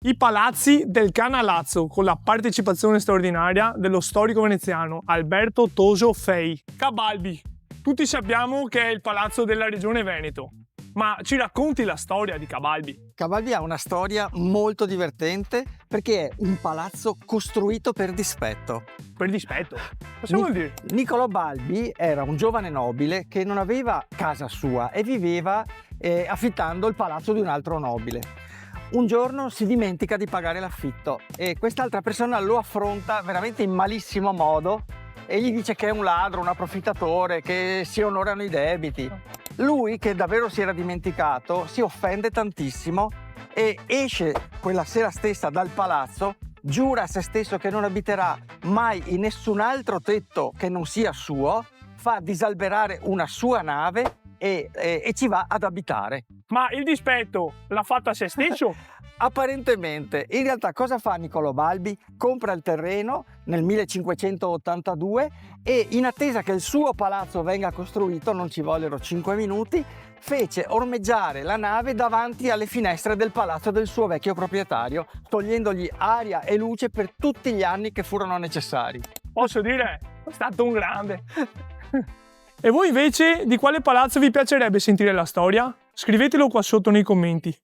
I palazzi del Canalazzo, con la partecipazione straordinaria dello storico veneziano Alberto Tosio Fei. Cabalbi. Tutti sappiamo che è il palazzo della regione Veneto, ma ci racconti la storia di Cabalbi? Cabalbi ha una storia molto divertente perché è un palazzo costruito per dispetto. Per dispetto? Cosa vuol dire? Niccolò Balbi era un giovane nobile che non aveva casa sua e viveva affittando il palazzo di un altro nobile. Un giorno si dimentica di pagare l'affitto e quest'altra persona lo affronta veramente in malissimo modo e gli dice che è un ladro, un approfittatore, che si onorano i debiti. Lui, che davvero si era dimenticato, si offende tantissimo e esce quella sera stessa dal palazzo, giura a se stesso che non abiterà mai in nessun altro tetto che non sia suo, fa disalberare una sua nave e ci va ad abitare. Ma il dispetto l'ha fatto a se stesso? Apparentemente. In realtà cosa fa Niccolò Balbi? Compra il terreno nel 1582 e in attesa che il suo palazzo venga costruito, non ci vollero 5 minuti, fece ormeggiare la nave davanti alle finestre del palazzo del suo vecchio proprietario, togliendogli aria e luce per tutti gli anni che furono necessari. Posso dire, è stato un grande. E voi invece di quale palazzo vi piacerebbe sentire la storia? Scrivetelo qua sotto nei commenti.